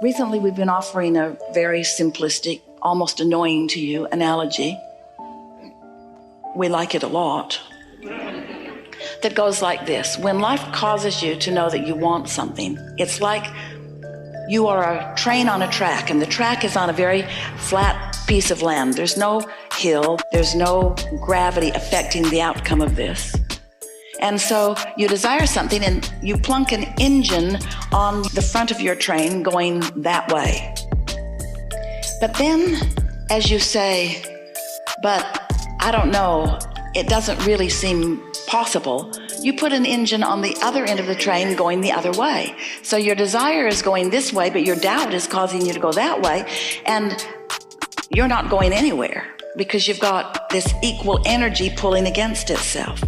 Recently, we've been offering a very simplistic, almost annoying to you analogy. We like it a lot. That goes like this. When life causes you to know that you want something, it's like you are a train on a track, and the track is on a very flat piece of land. There's no hill, there's no gravity affecting the outcome of this. And so you desire something and you plunk an engine on the front of your train going that way. But then as you say, but I don't know, it doesn't really seem possible, you put an engine on the other end of the train going the other way. So your desire is going this way, but your doubt is causing you to go that way, and you're not going anywhere because you've got this equal energy pulling against itself.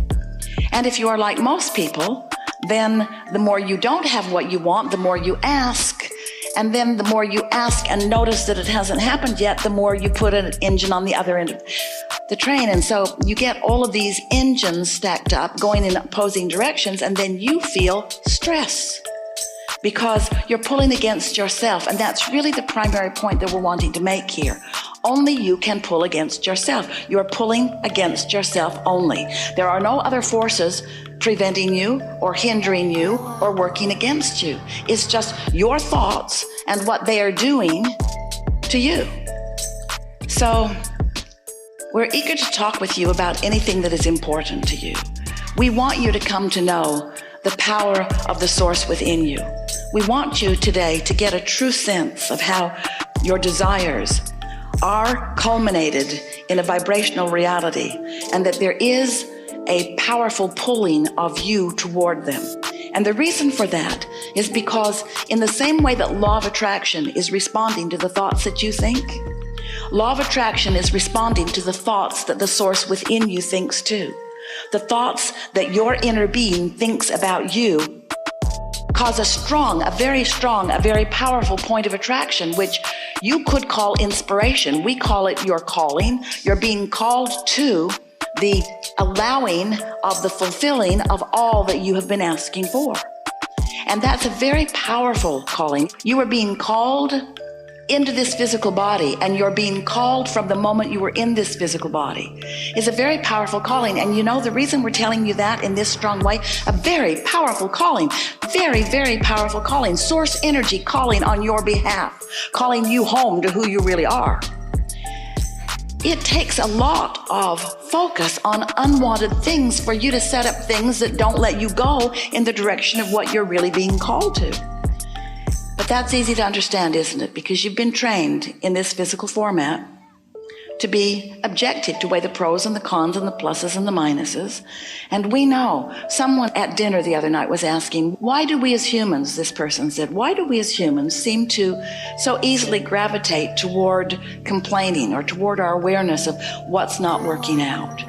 And if you are like most people, then the more you don't have what you want, the more you ask. And then the more you ask and notice that it hasn't happened yet, the more you put an engine on the other end of the train. And so you get all of these engines stacked up going in opposing directions, and then you feel stress because you're pulling against yourself. And that's really the primary point that we're wanting to make here. Only you can pull against yourself. You're pulling against yourself only. There are no other forces preventing you or hindering you or working against you. It's just your thoughts and what they are doing to you. So we're eager to talk with you about anything that is important to you. We want you to come to know the power of the source within you. We want you today to get a true sense of how your desires are culminated in a vibrational reality, and that there is a powerful pulling of you toward them. And the reason for that is because in the same way that law of attraction is responding to the thoughts that you think, law of attraction is responding to the thoughts that the source within you thinks too. The thoughts that your inner being thinks about you cause a very powerful point of attraction, which you could call inspiration. We call it your calling. You're being called to the allowing of the fulfilling of all that you have been asking for. And that's a very powerful calling. You are being called into this physical body, and you're being called from the moment you were in this physical body. It's a very powerful calling. And you know the reason we're telling you that in this strong way, a very powerful calling, very powerful calling, source energy calling on your behalf, calling you home to who you really are. It takes a lot of focus on unwanted things for you to set up things that don't let you go in the direction of what you're really being called to. But that's easy to understand, isn't it? Because you've been trained in this physical format to be objective, to weigh the pros and the cons and the pluses and the minuses. And we know, someone at dinner the other night was asking, why do we as humans, this person said, why do we as humans seem to so easily gravitate toward complaining or toward our awareness of what's not working out?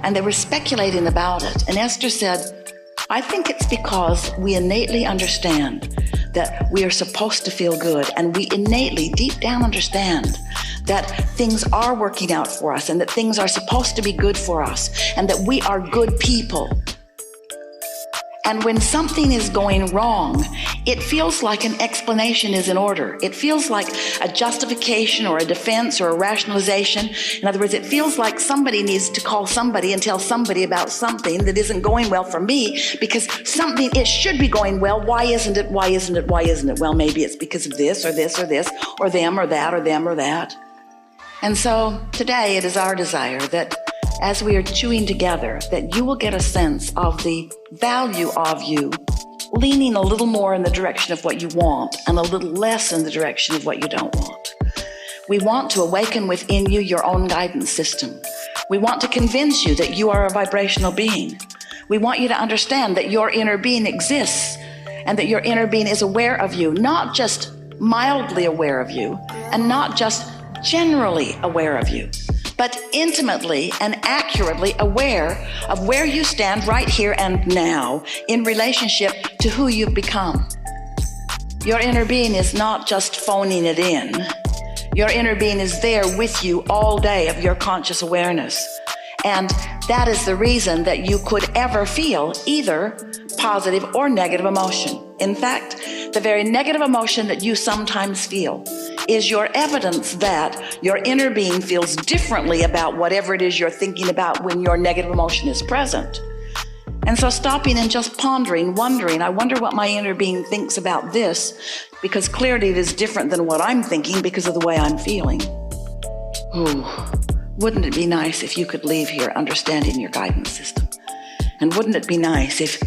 And they were speculating about it. And Esther said, I think it's because we innately understand that we are supposed to feel good, and we innately, deep down, understand that things are working out for us and that things are supposed to be good for us and that we are good people. And when something is going wrong, it feels like an explanation is in order. It feels like a justification or a defense or a rationalization. In other words, it feels like somebody needs to call somebody and tell somebody about something that isn't going well for me, because something, it should be going well. Why isn't it? Why isn't it? Why isn't it? Well, maybe it's because of this or this or this or them or that or them or that. And so today it is our desire that as we are chewing together, that you will get a sense of the value of you leaning a little more in the direction of what you want and a little less in the direction of what you don't want. We want to awaken within you your own guidance system. We want to convince you that you are a vibrational being. We want you to understand that your inner being exists and that your inner being is aware of you, not just mildly aware of you and not just generally aware of you, but intimately and accurately aware of where you stand right here and now in relationship to who you've become. Your inner being is not just phoning it in. Your inner being is there with you all day of your conscious awareness. And that is the reason that you could ever feel either positive or negative emotion. In fact, the very negative emotion that you sometimes feel is your evidence that your inner being feels differently about whatever it is you're thinking about when your negative emotion is present. And so stopping and just pondering, wondering, I wonder what my inner being thinks about this, because clearly it is different than what I'm thinking because of the way I'm feeling. Ooh, wouldn't it be nice if you could leave here understanding your guidance system? And wouldn't it be nice if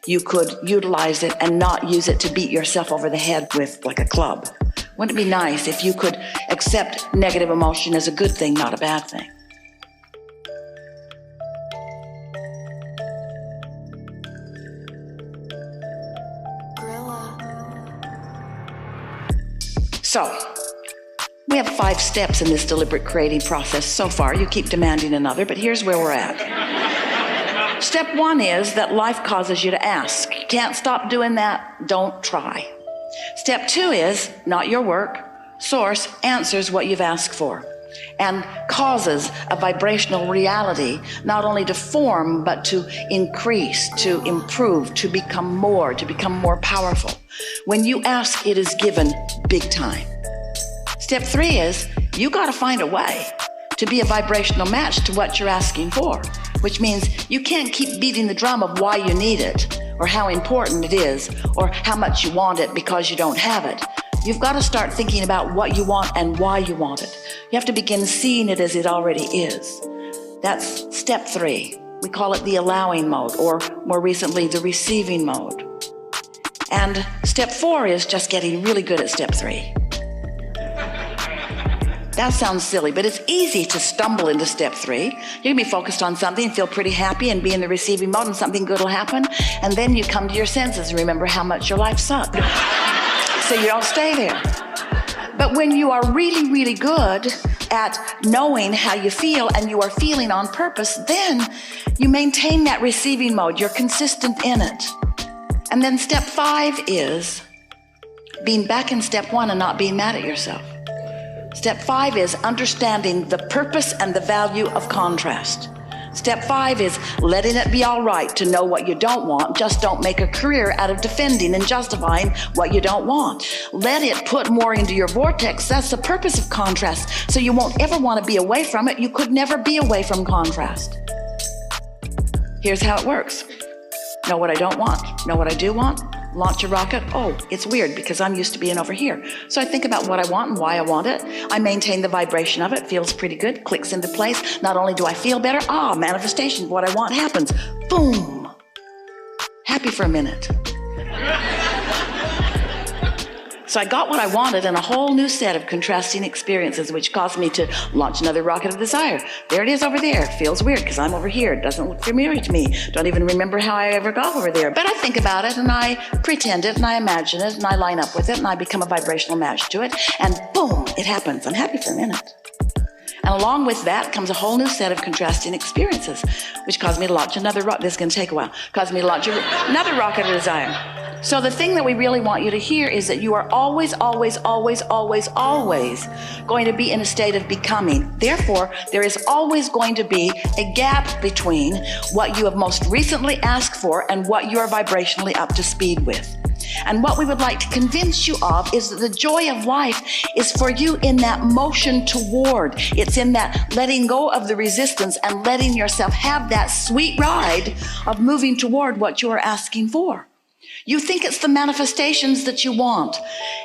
you could utilize it and not use it to beat yourself over the head with like a club? Wouldn't it be nice if you could accept negative emotion as a good thing, not a bad thing? So, we have 5 steps in this deliberate creating process so far. You keep demanding another, but here's where we're at. Step 1 is that life causes you to ask. You can't stop doing that. Don't try. Step 2 is not your work. Source answers what you've asked for and causes a vibrational reality not only to form, but to increase, to improve, to become more powerful. When you ask, it is given big time. Step 3 is you got to find a way to be a vibrational match to what you're asking for, which means you can't keep beating the drum of why you need it or how important it is or how much you want it because you don't have it. You've got to start thinking about what you want and why you want it. You have to begin seeing it as it already is. That's step 3. We call it the allowing mode, or more recently, the receiving mode. And step 4 is just getting really good at step 3. That sounds silly, but it's easy to stumble into step 3. You can be focused on something, feel pretty happy, and be in the receiving mode, and something good will happen. And then you come to your senses and remember how much your life sucked. So you don't stay there. But when you are really, really good at knowing how you feel and you are feeling on purpose, then you maintain that receiving mode. You're consistent in it. And then step 5 is being back in step 1 and not being mad at yourself. Step 5 is understanding the purpose and the value of contrast. Step 5 is letting it be all right to know what you don't want. Just don't make a career out of defending and justifying what you don't want. Let it put more into your vortex. That's the purpose of contrast. So you won't ever want to be away from it. You could never be away from contrast. Here's how it works. Know what I don't want. Know what I do want. Launch a rocket. Oh, it's weird because I'm used to being over here. So I think about what I want and why I want it. I maintain the vibration of it. Feels pretty good. Clicks into place. Not only do I feel better, manifestation of what I want happens. Boom. Happy for a minute. So I got what I wanted and a whole new set of contrasting experiences, which caused me to launch another rocket of desire. There it is over there. Feels weird because I'm over here. It doesn't look familiar to me. Don't even remember how I ever got over there. But I think about it and I pretend it and I imagine it and I line up with it and I become a vibrational match to it. And boom, it happens. I'm happy for a minute. And along with that comes a whole new set of contrasting experiences, which caused me to launch another rocket. This is going to take a while. Caused me to launch another rocket of desire. So the thing that we really want you to hear is that you are always, always, always, always, always going to be in a state of becoming. Therefore, there is always going to be a gap between what you have most recently asked for and what you are vibrationally up to speed with. And what we would like to convince you of is that the joy of life is for you in that motion toward. It's in that letting go of the resistance and letting yourself have that sweet ride of moving toward what you are asking for. You think it's the manifestations that you want.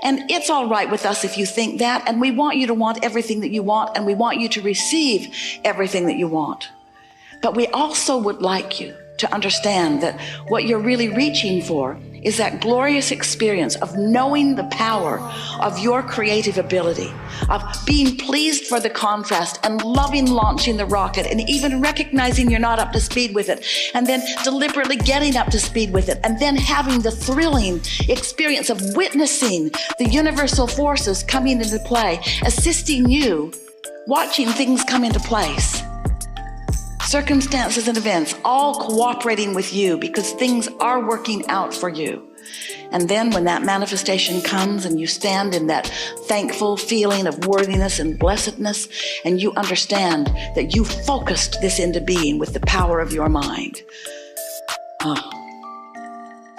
And it's all right with us if you think that. And we want you to want everything that you want. And we want you to receive everything that you want. But we also would like you to understand that what you're really reaching for is that glorious experience of knowing the power of your creative ability, of being pleased for the contrast and loving launching the rocket and even recognizing you're not up to speed with it and then deliberately getting up to speed with it and then having the thrilling experience of witnessing the universal forces coming into play, assisting you, watching things come into place. Circumstances and events all cooperating with you because things are working out for you. And then when that manifestation comes and you stand in that thankful feeling of worthiness and blessedness, and you understand that you focused this into being with the power of your mind.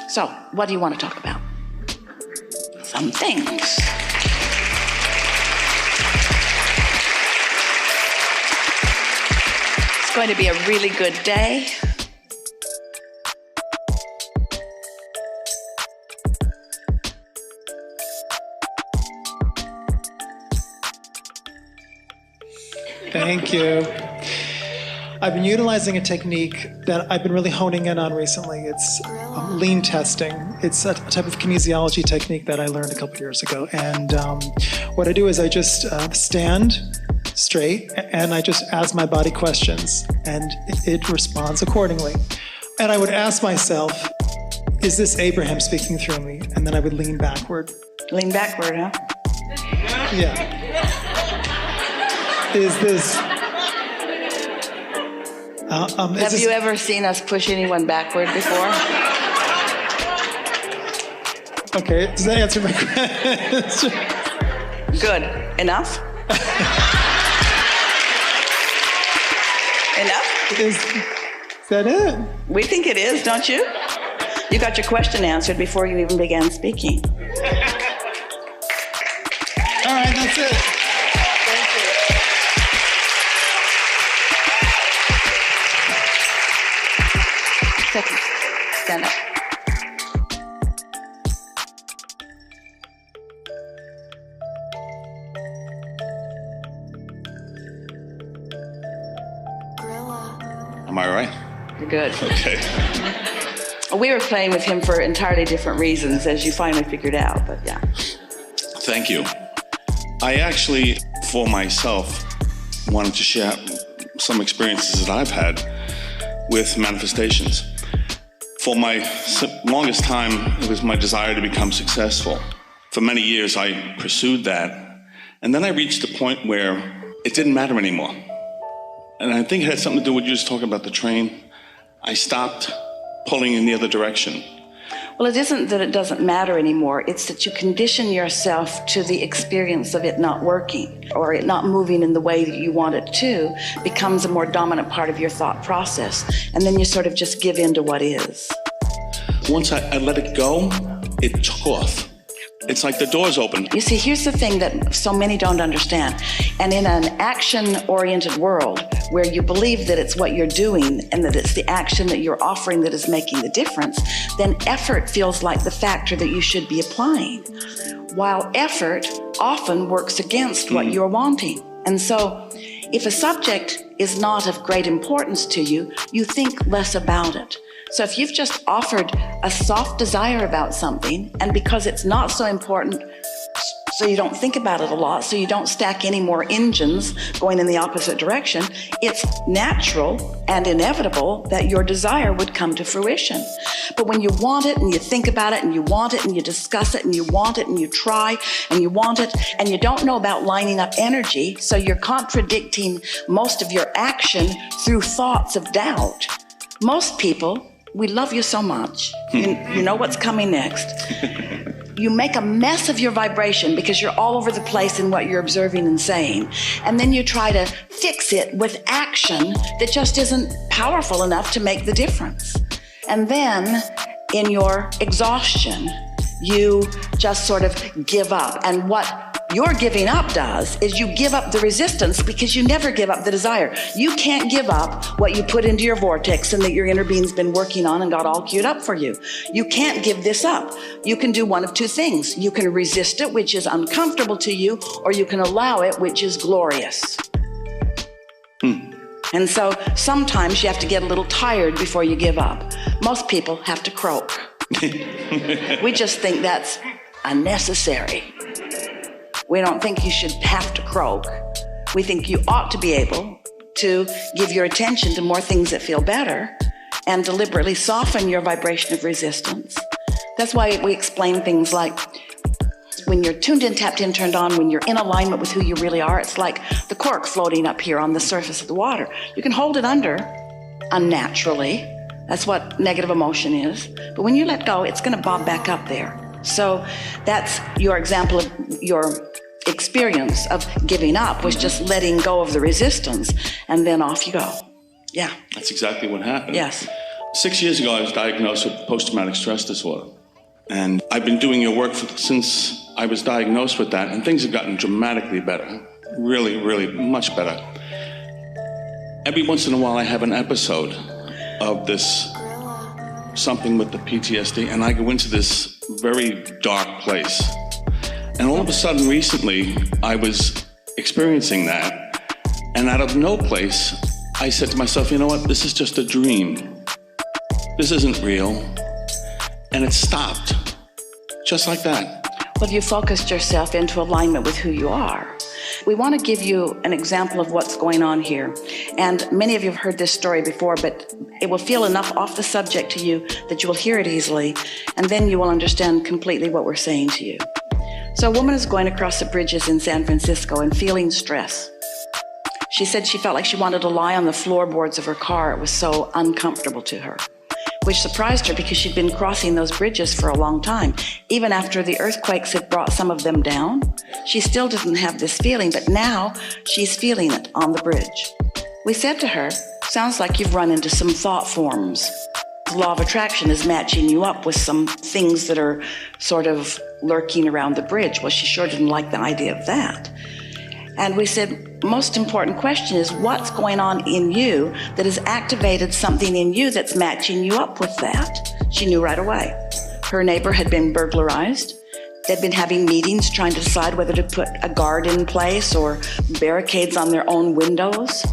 So, what do you want to talk about? some things. It's going to be a really good day. Thank you. I've been utilizing a technique that I've been really honing in on recently. It's lean testing. It's a type of kinesiology technique that I learned a couple years ago. And what I do is I just stand straight and I just ask my body questions and it responds accordingly. And I would ask myself, is this Abraham speaking through me? And then I would lean backward. Lean backward, huh? Yeah. Is this... Have you ever seen us push anyone backward before? Okay, does that answer my question? Good. Enough? Enough? Is that it? We think it is, don't you? You got your question answered before you even began speaking. All right, that's it. Second. Stand up. Am I right? You're good. Okay. We were playing with him for entirely different reasons, as you finally figured out, but yeah. Thank you. I actually, for myself, wanted to share some experiences that I've had with manifestations. For my longest time, it was my desire to become successful. For many years, I pursued that. And then I reached a point where it didn't matter anymore. And I think it had something to do with you just talking about the train. I stopped pulling in the other direction. Well, it isn't that it doesn't matter anymore. It's that you condition yourself to the experience of it not working or it not moving in the way that you want it to becomes a more dominant part of your thought process. And then you sort of just give in to what is. Once I let it go, it took off. It's like the door's open. You see, here's the thing that so many don't understand. And in an action-oriented world where you believe that it's what you're doing and that it's the action that you're offering that is making the difference, then effort feels like the factor that you should be applying. While effort often works against what you're wanting. And so if a subject is not of great importance to you, you think less about it. So if you've just offered a soft desire about something, and because it's not so important, so you don't think about it a lot, so you don't stack any more engines going in the opposite direction, it's natural and inevitable that your desire would come to fruition. But when you want it and you think about it and you want it and you discuss it and you want it and you try and you want it and you don't know about lining up energy, so you're contradicting most of your action through thoughts of doubt. Most people, we love you so much. You know what's coming next. You make a mess of your vibration because you're all over the place in what you're observing and saying. And then you try to fix it with action that just isn't powerful enough to make the difference. And then in your exhaustion, you just sort of give up. And what your giving up does is you give up the resistance because you never give up the desire. You can't give up what you put into your vortex and that your inner being's been working on and got all queued up for you. You can't give this up. You can do one of two things. You can resist it, which is uncomfortable to you, or you can allow it, which is glorious. And so sometimes you have to get a little tired before you give up. Most people have to croak. We just think that's unnecessary. We don't think you should have to croak. We think you ought to be able to give your attention to more things that feel better and deliberately soften your vibration of resistance. That's why we explain things like when you're tuned in, tapped in, turned on, when you're in alignment with who you really are, it's like the cork floating up here on the surface of the water. You can hold it under unnaturally. That's what negative emotion is. But when you let go, it's going to bob back up there. So that's your example of your experience of giving up, was just letting go of the resistance, and then off you go. Yeah. That's exactly what happened. Yes. 6 years ago, I was diagnosed with post-traumatic stress disorder. And I've been doing your work since I was diagnosed with that, and things have gotten dramatically better. Really, really much better. Every once in a while I have an episode of this, something with the PTSD, and I go into this very dark place. And all of a sudden recently, I was experiencing that, and out of no place, I said to myself, you know what, this is just a dream. This isn't real. And it stopped, just like that. Well, you focused yourself into alignment with who you are. We want to give you an example of what's going on here. And many of you have heard this story before, but it will feel enough off the subject to you that you will hear it easily, and then you will understand completely what we're saying to you. So a woman is going across the bridges in San Francisco and feeling stress. She said she felt like she wanted to lie on the floorboards of her car. It was so uncomfortable to her, which surprised her because she'd been crossing those bridges for a long time. Even after the earthquakes had brought some of them down, she still didn't have this feeling, but now she's feeling it on the bridge. We said to her, sounds like you've run into some thought forms. The law of attraction is matching you up with some things that are sort of lurking around the bridge. Well, she sure didn't like the idea of that. And we said, most important question is what's going on in you that has activated something in you that's matching you up with that? She knew right away. Her neighbor had been burglarized. They'd been having meetings trying to decide whether to put a guard in place or barricades on their own windows.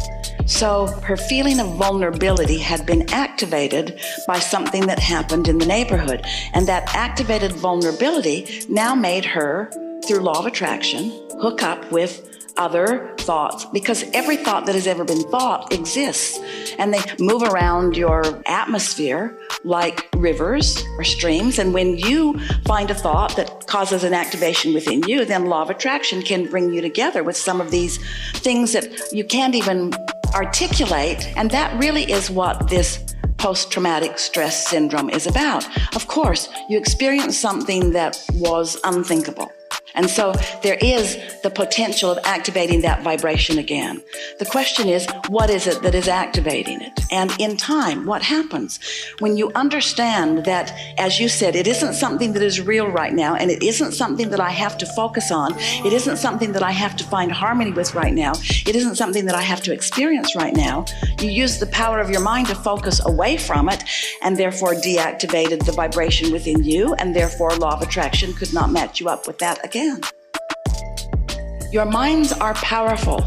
So her feeling of vulnerability had been activated by something that happened in the neighborhood. And that activated vulnerability now made her, through law of attraction, hook up with other thoughts, because every thought that has ever been thought exists, and they move around your atmosphere like rivers or streams. And when you find a thought that causes an activation within you, then law of attraction can bring you together with some of these things that you can't even articulate. And that really is what this post-traumatic stress syndrome is about. Of course, you experienced something that was unthinkable. And so there is the potential of activating that vibration again. The question is, what is it that is activating it? And in time, what happens? When you understand that, as you said, it isn't something that is real right now, and it isn't something that I have to focus on, it isn't something that I have to find harmony with right now, it isn't something that I have to experience right now, you use the power of your mind to focus away from it, and therefore deactivated the vibration within you, and therefore law of attraction could not match you up with that again. Your minds are powerful,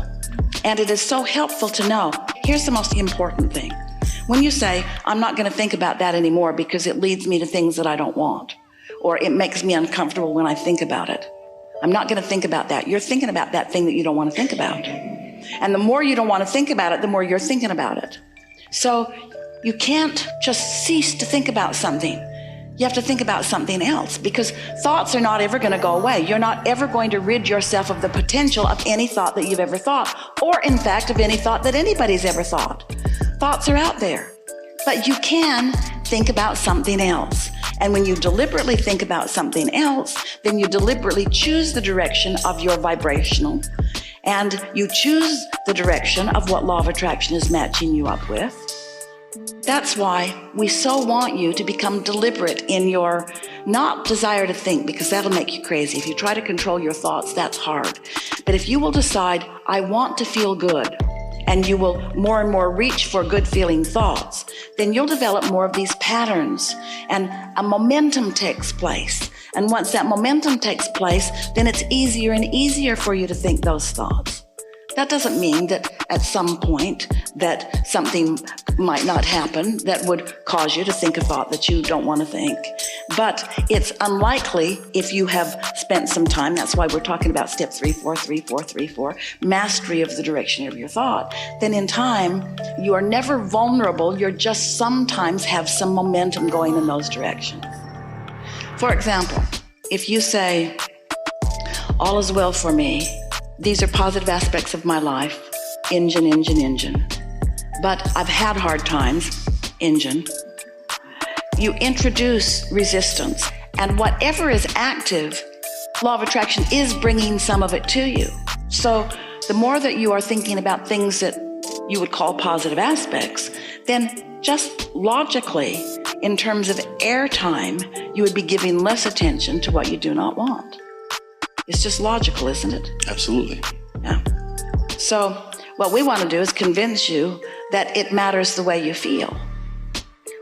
and it is so helpful to know. Here's the most important thing. When you say, I'm not going to think about that anymore because it leads me to things that I don't want, or it makes me uncomfortable when I think about it. I'm not going to think about that. You're thinking about that thing that you don't want to think about. And the more you don't want to think about it, the more you're thinking about it. So you can't just cease to think about something. You have to think about something else, because thoughts are not ever going to go away. You're not ever going to rid yourself of the potential of any thought that you've ever thought, or in fact of any thought that anybody's ever thought. Thoughts are out there, but you can think about something else. And when you deliberately think about something else, then you deliberately choose the direction of your vibrational, and you choose the direction of what law of attraction is matching you up with. That's why we so want you to become deliberate in your not desire to think, because that'll make you crazy. If you try to control your thoughts, that's hard. But if you will decide, I want to feel good, and you will more and more reach for good feeling thoughts, then you'll develop more of these patterns, and a momentum takes place. And once that momentum takes place, then it's easier and easier for you to think those thoughts. That doesn't mean that at some point that something might not happen that would cause you to think a thought that you don't want to think. But it's unlikely if you have spent some time. That's why we're talking about step 3-4, mastery of the direction of your thought. Then in time, you are never vulnerable. You're just sometimes have some momentum going in those directions. For example, if you say, all is well for me, these are positive aspects of my life, engine. But I've had hard times, engine. You introduce resistance, and whatever is active, law of attraction is bringing some of it to you. So the more that you are thinking about things that you would call positive aspects, then just logically, in terms of airtime, you would be giving less attention to what you do not want. It's just logical, isn't it? Absolutely. Yeah. So what we want to do is convince you that it matters the way you feel.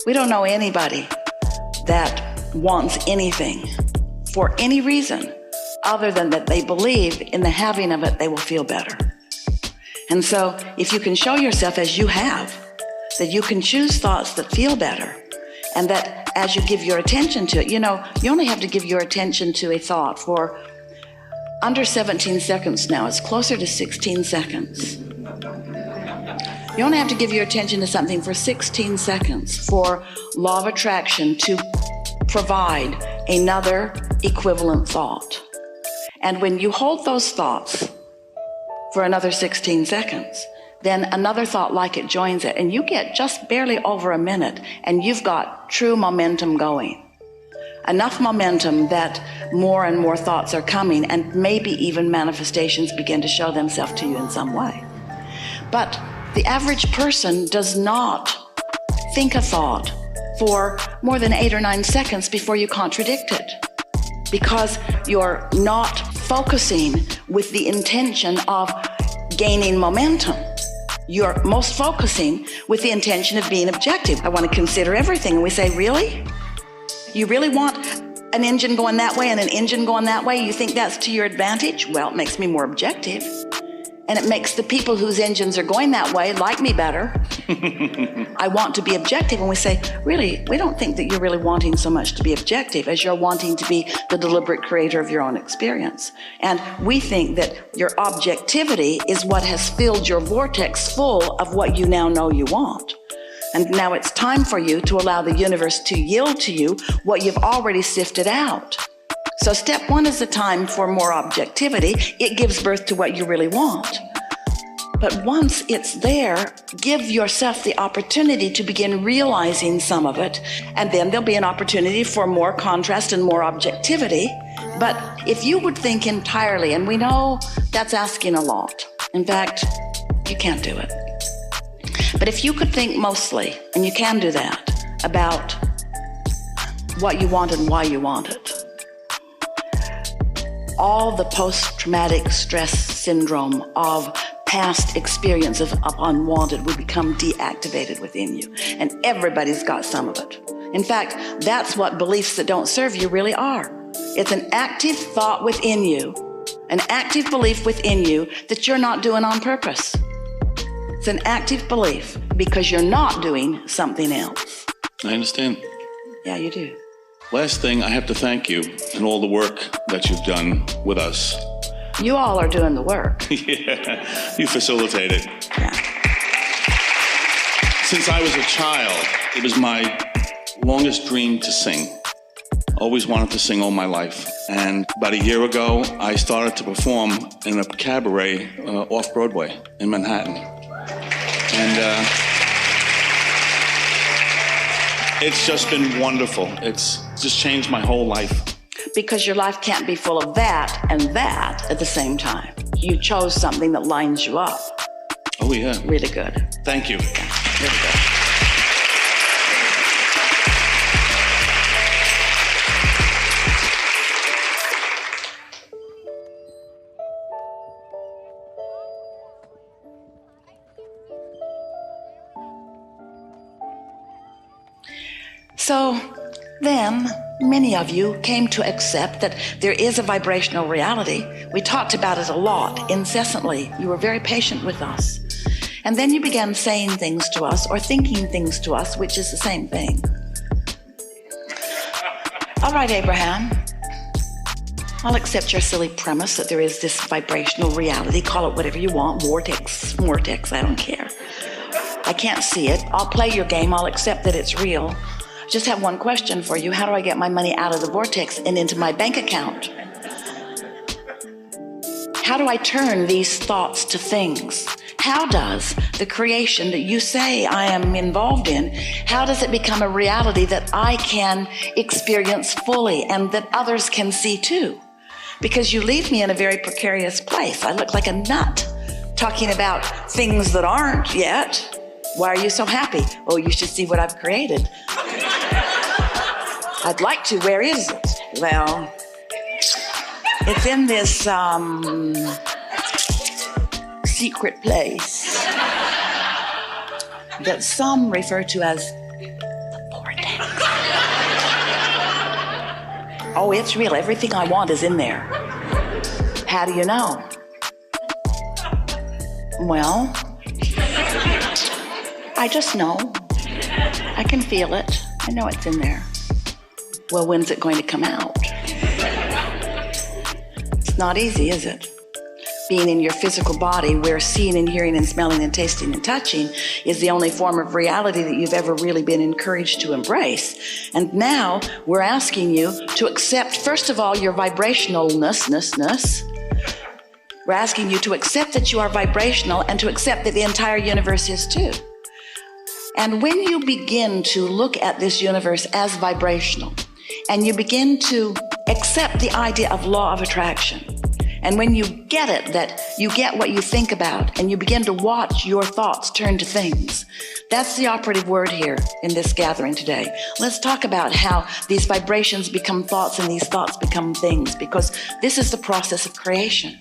We don't know anybody that wants anything for any reason other than that they believe in the having of it, they will feel better. And so if you can show yourself as you have, that you can choose thoughts that feel better, and that as you give your attention to it, you only have to give your attention to a thought for under 17 seconds now. It's closer to 16 seconds. You only have to give your attention to something for 16 seconds for law of attraction to provide another equivalent thought. And when you hold those thoughts for another 16 seconds, then another thought like it joins it, and you get just barely over a minute, and you've got true momentum going. Enough momentum that more and more thoughts are coming, and maybe even manifestations begin to show themselves to you in some way. But the average person does not think a thought for more than 8 or 9 seconds before you contradict it, because you're not focusing with the intention of gaining momentum. You're most focusing with the intention of being objective. I want to consider everything. And we say, really? You really want an engine going that way and an engine going that way? You think that's to your advantage? Well, it makes me more objective. And it makes the people whose engines are going that way like me better. I want to be objective. And we say, really, we don't think that you're really wanting so much to be objective as you're wanting to be the deliberate creator of your own experience. And we think that your objectivity is what has filled your vortex full of what you now know you want. And now it's time for you to allow the universe to yield to you what you've already sifted out. So step 1 is the time for more objectivity. It gives birth to what you really want. But once it's there, give yourself the opportunity to begin realizing some of it. And then there'll be an opportunity for more contrast and more objectivity. But if you would think entirely, and we know that's asking a lot. In fact, you can't do it. But if you could think mostly, and you can do that, about what you want and why you want it, all the post-traumatic stress syndrome of past experience of unwanted will become deactivated within you. And everybody's got some of it. In fact, that's what beliefs that don't serve you really are. It's an active thought within you, an active belief within you that you're not doing on purpose. It's an active belief because you're not doing something else. I understand. Yeah, you do. Last thing, I have to thank you and all the work that you've done with us. You all are doing the work. Yeah, you facilitate it. Yeah. Since I was a child, it was my longest dream to sing. Always wanted to sing all my life. And about a year ago, I started to perform in a cabaret off Broadway in Manhattan. And it's just been wonderful. It's just changed my whole life. Because your life can't be full of that and that at the same time. You chose something that lines you up. Oh, yeah. Really good. Thank you. Yeah, really good. So then, many of you came to accept that there is a vibrational reality. We talked about it a lot, incessantly. You were very patient with us. And then you began saying things to us or thinking things to us, which is the same thing. All right, Abraham, I'll accept your silly premise that there is this vibrational reality. Call it whatever you want, vortex, I don't care. I can't see it. I'll play your game. I'll accept that it's real. Just have one question for you. How do I get my money out of the vortex and into my bank account? How do I turn these thoughts to things? How does the creation that you say I am involved in, how does it become a reality that I can experience fully and that others can see too? Because you leave me in a very precarious place. I look like a nut talking about things that aren't yet. Why are you so happy? Oh, you should see what I've created. I'd like to. Where is it? Well, It's in this secret place that some refer to as the vortex. Oh, it's real. Everything I want is in there. How do you know? Well, I just know. I can feel it. I know it's in there. Well, when's it going to come out? It's not easy, is it? Being in your physical body, where seeing and hearing and smelling and tasting and touching is the only form of reality that you've ever really been encouraged to embrace. And now we're asking you to accept, first of all, your vibrationalness. We're asking you to accept that you are vibrational and to accept that the entire universe is too. And when you begin to look at this universe as vibrational, and you begin to accept the idea of law of attraction, and when you get it, that you get what you think about, and you begin to watch your thoughts turn to things, that's the operative word here in this gathering today. Let's talk about how these vibrations become thoughts and these thoughts become things, because this is the process of creation.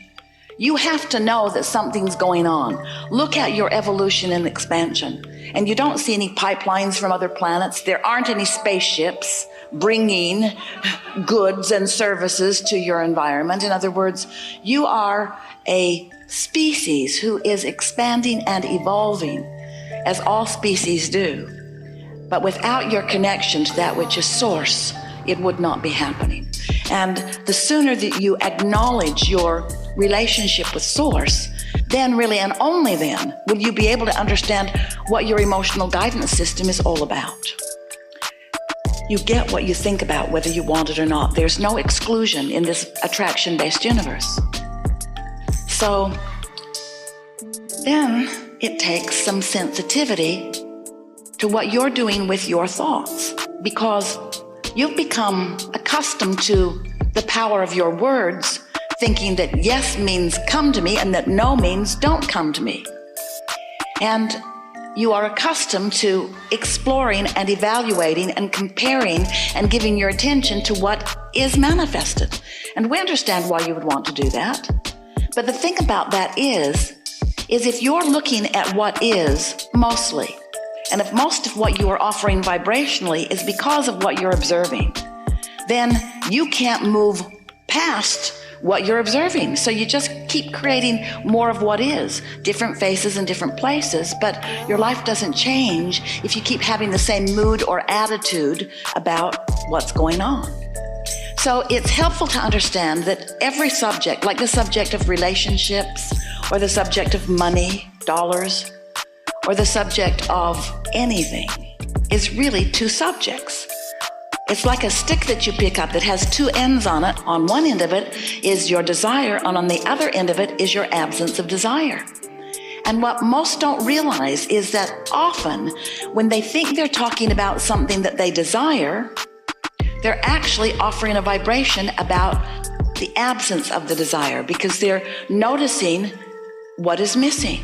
You have to know that something's going on. Look at your evolution and expansion, and you don't see any pipelines from other planets. There aren't any spaceships bringing goods and services to your environment. In other words, you are a species who is expanding and evolving, as all species do. But without your connection to that which is source, it would not be happening. And the sooner that you acknowledge your relationship with source, then really and only then will you be able to understand what your emotional guidance system is all about. You get what you think about, whether you want it or not. There's no exclusion in this attraction-based universe. So then it takes some sensitivity to what you're doing with your thoughts, because you've become accustomed to the power of your words, thinking that yes means come to me and that no means don't come to me. And you are accustomed to exploring and evaluating and comparing and giving your attention to what is manifested. And we understand why you would want to do that. But the thing about that is if you're looking at what is mostly, and if most of what you are offering vibrationally is because of what you're observing, then you can't move past what you're observing. So you just keep creating more of what is, different faces in different places, but your life doesn't change if you keep having the same mood or attitude about what's going on. So it's helpful to understand that every subject, like the subject of relationships, or the subject of money, dollars, or the subject of anything, is really two subjects. It's like a stick that you pick up that has two ends on it. On one end of it is your desire, and on the other end of it is your absence of desire. And what most don't realize is that often when they think they're talking about something that they desire, they're actually offering a vibration about the absence of the desire, because they're noticing what is missing.